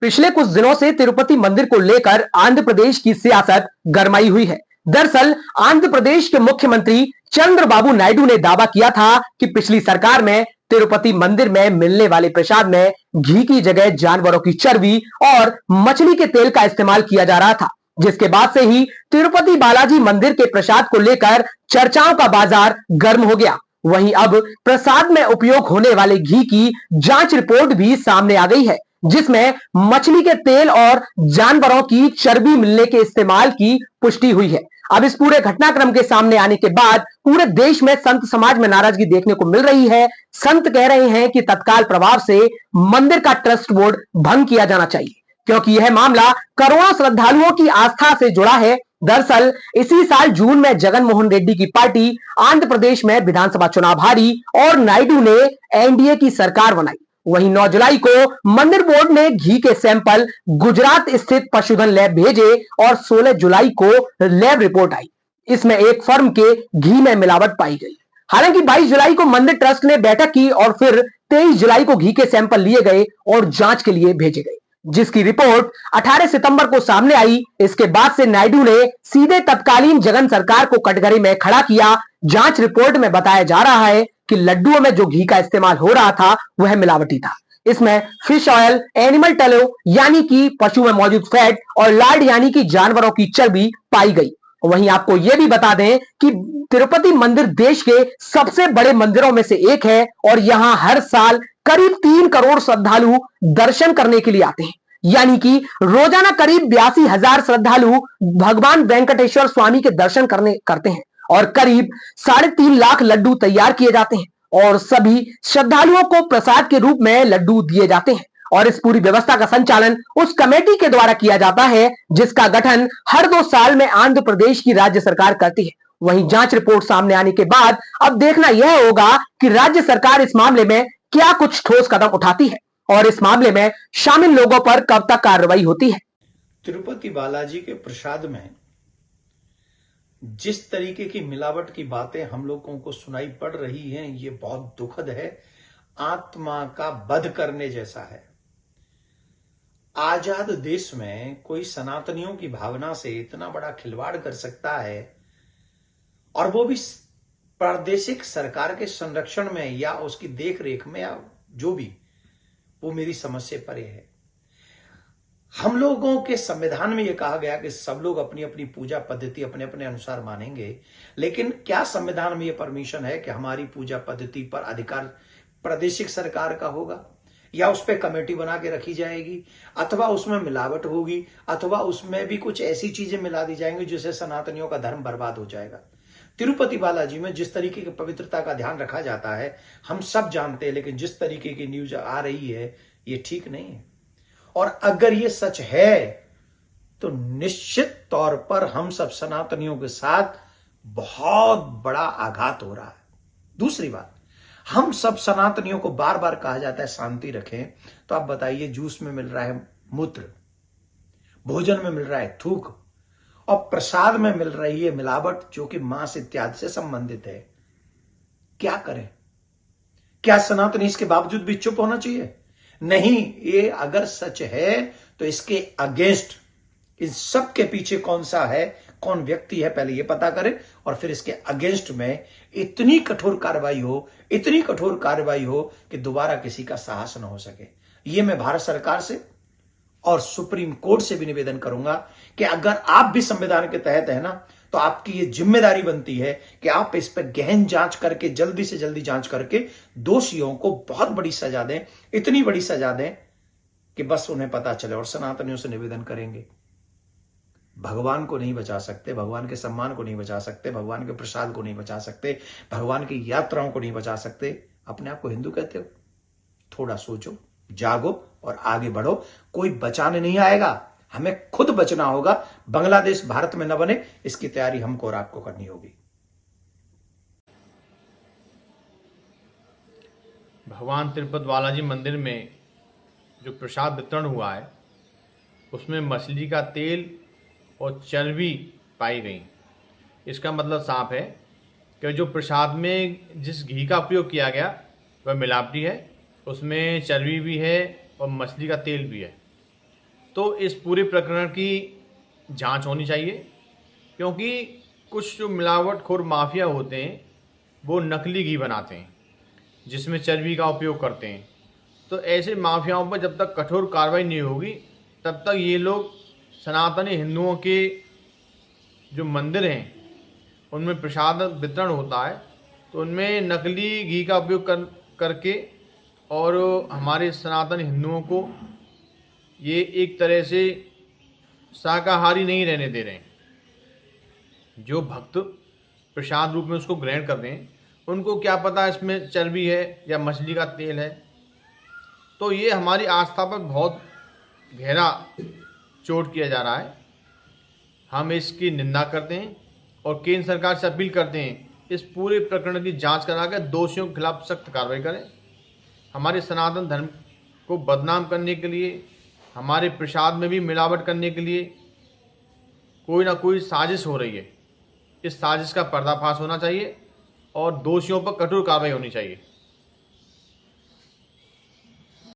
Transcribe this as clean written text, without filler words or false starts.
पिछले कुछ दिनों से तिरुपति मंदिर को लेकर आंध्र प्रदेश की सियासत गरमाई हुई है। दरअसल आंध्र प्रदेश के मुख्यमंत्री चंद्रबाबू नायडू ने दावा किया था कि पिछली सरकार में तिरुपति मंदिर में मिलने वाले प्रसाद में घी की जगह जानवरों की चर्बी और मछली के तेल का इस्तेमाल किया जा रहा था, जिसके बाद से ही तिरुपति बालाजी मंदिर के प्रसाद को लेकर चर्चाओं का बाजार गर्म हो गया। वहीं अब प्रसाद में उपयोग होने वाले घी की जांच रिपोर्ट भी सामने आ गई है, जिसमें मछली के तेल और जानवरों की चर्बी मिलने के इस्तेमाल की पुष्टि हुई है। अब इस पूरे घटनाक्रम के सामने आने के बाद पूरे देश में संत समाज में नाराजगी देखने को मिल रही है। संत कह रहे हैं कि तत्काल प्रभाव से मंदिर का ट्रस्ट बोर्ड भंग किया जाना चाहिए, क्योंकि यह मामला करोड़ों श्रद्धालुओं की आस्था से जुड़ा है। दरअसल इसी साल जून में जगन मोहन रेड्डी की पार्टी आंध्र प्रदेश में विधानसभा चुनाव हारी और नायडू ने एनडीए की सरकार बनाई। वहीं 9 जुलाई को मंदिर बोर्ड ने घी के सैंपल गुजरात स्थित पशुधन लैब भेजे और 16 जुलाई को लैब रिपोर्ट आई। इसमें एक फर्म के घी में मिलावट पाई गई। हालांकि 22 जुलाई को मंदिर ट्रस्ट ने बैठक की और फिर 23 जुलाई को घी के सैंपल लिए गए और जांच के लिए भेजे गए, जिसकी रिपोर्ट 18 सितंबर को सामने आई। इसके बाद से नायडू ने सीधे तत्कालीन जगन सरकार को कटघरे में खड़ा किया। जांच रिपोर्ट में बताया जा रहा है कि लड्डुओं में जो घी का इस्तेमाल हो रहा था वह मिलावटी था। इसमें फिश ऑयल, एनिमल टलो यानी कि पशु में मौजूद फैट और लार्ड यानी कि जानवरों की चर्बी पाई गई। वहीं आपको यह भी बता दें कि तिरुपति मंदिर देश के सबसे बड़े मंदिरों में से एक है और यहां हर साल करीब 3 करोड़ श्रद्धालु दर्शन करने के लिए आते हैं। यानी कि रोजाना करीब 82,000 श्रद्धालु भगवान वेंकटेश्वर स्वामी के दर्शन करते हैं और करीब 3.5 लाख लड्डू तैयार किए जाते हैं और सभी श्रद्धालुओं को प्रसाद के रूप में लड्डू दिए जाते हैं। और इस पूरी व्यवस्था का संचालन उस कमेटी के द्वारा किया जाता है जिसका गठन हर 2 साल में आंध्र प्रदेश की राज्य सरकार करती है। वहीं जांच रिपोर्ट सामने आने के बाद अब देखना यह होगा कि राज्य सरकार इस मामले में क्या कुछ ठोस कदम उठाती है और इस मामले में शामिल लोगों पर कब तक कार्रवाई होती है। तिरुपति बालाजी के प्रसाद में जिस तरीके की मिलावट की बातें हम लोगों को सुनाई पड़ रही हैं, ये बहुत दुखद है, आत्मा का वध करने जैसा है। आजाद देश में कोई सनातनियों की भावना से इतना बड़ा खिलवाड़ कर सकता है और वो भी प्रादेशिक सरकार के संरक्षण में या उसकी देखरेख में या जो भी, वो मेरी समझ से परे है। हम लोगों के संविधान में यह कहा गया कि सब लोग अपनी अपनी पूजा पद्धति अपने अपने अनुसार मानेंगे, लेकिन क्या संविधान में यह परमिशन है कि हमारी पूजा पद्धति पर अधिकार प्रादेशिक सरकार का होगा या उस पर कमेटी बना के रखी जाएगी, अथवा उसमें मिलावट होगी, अथवा उसमें भी कुछ ऐसी चीजें मिला दी जाएंगी जिससे सनातनियों का धर्म बर्बाद हो जाएगा। तिरुपति बालाजी में जिस तरीके की पवित्रता का ध्यान रखा जाता है हम सब जानते हैं, लेकिन जिस तरीके की न्यूज आ रही है ये ठीक नहीं है। और अगर ये सच है तो निश्चित तौर पर हम सब सनातनियों के साथ बहुत बड़ा आघात हो रहा है। दूसरी बात, हम सब सनातनियों को बार बार कहा जाता है शांति रखें, तो आप बताइए, जूस में मिल रहा है मूत्र, भोजन में मिल रहा है थूक और प्रसाद में मिल रही है मिलावट जो कि मांस इत्यादि से संबंधित है। क्या करें? क्या सनातनी इसके बावजूद भी चुप होना चाहिए? नहीं, ये अगर सच है तो इसके अगेंस्ट, इन सब के पीछे कौन सा है, कौन व्यक्ति है, पहले ये पता करें और फिर इसके अगेंस्ट में इतनी कठोर कार्रवाई हो कि दोबारा किसी का साहस न हो सके। ये मैं भारत सरकार से और सुप्रीम कोर्ट से भी निवेदन करूंगा कि अगर आप भी संविधान के तहत है ना, तो आपकी ये जिम्मेदारी बनती है कि आप इस पर गहन जांच करके जल्दी से जल्दी जांच करके दोषियों को बहुत बड़ी सजा दें, इतनी बड़ी सजा दें कि बस उन्हें पता चले। और सनातनियों से निवेदन करेंगे, भगवान को नहीं बचा सकते, भगवान के सम्मान को नहीं बचा सकते, भगवान के प्रसाद को नहीं बचा सकते, भगवान की यात्राओं को नहीं बचा सकते, अपने आप को हिंदू कहते हो? थोड़ा सोचो, जागो और आगे बढ़ो। कोई बचाने नहीं आएगा, हमें खुद बचना होगा। बांग्लादेश भारत में न बने, इसकी तैयारी हमको और आपको करनी होगी। भगवान तिरुपति बालाजी मंदिर में जो प्रसाद वितरण हुआ है उसमें मछली का तेल और चर्बी पाई गई। इसका मतलब साफ है कि जो प्रसाद में जिस घी का उपयोग किया गया वह मिलावटी है, उसमें चर्बी भी है और मछली का तेल भी है। तो इस पूरे प्रकरण की जांच होनी चाहिए, क्योंकि कुछ जो मिलावटखोर माफिया होते हैं वो नकली घी बनाते हैं जिसमें चर्बी का उपयोग करते हैं। तो ऐसे माफियाओं पर जब तक कठोर कार्रवाई नहीं होगी तब तक ये लोग सनातनी हिंदुओं के जो मंदिर हैं उनमें प्रसाद वितरण होता है तो उनमें नकली घी का उपयोग करके और हमारे सनातन हिंदुओं को ये एक तरह से शाकाहारी नहीं रहने दे रहे हैं। जो भक्त प्रसाद रूप में उसको ग्रहण कर रहे हैं उनको क्या पता इसमें चर्बी है या मछली का तेल है। तो ये हमारी आस्था पर बहुत गहरा चोट किया जा रहा है। हम इसकी निंदा करते हैं और केंद्र सरकार से अपील करते हैं इस पूरे प्रकरण की जांच कराकर दोषियों के खिलाफ सख्त कार्रवाई करें। हमारे सनातन धर्म को बदनाम करने के लिए, हमारे प्रसाद में भी मिलावट करने के लिए कोई ना कोई साजिश हो रही है। इस साजिश का पर्दाफाश होना चाहिए और दोषियों पर कठोर कार्रवाई होनी चाहिए।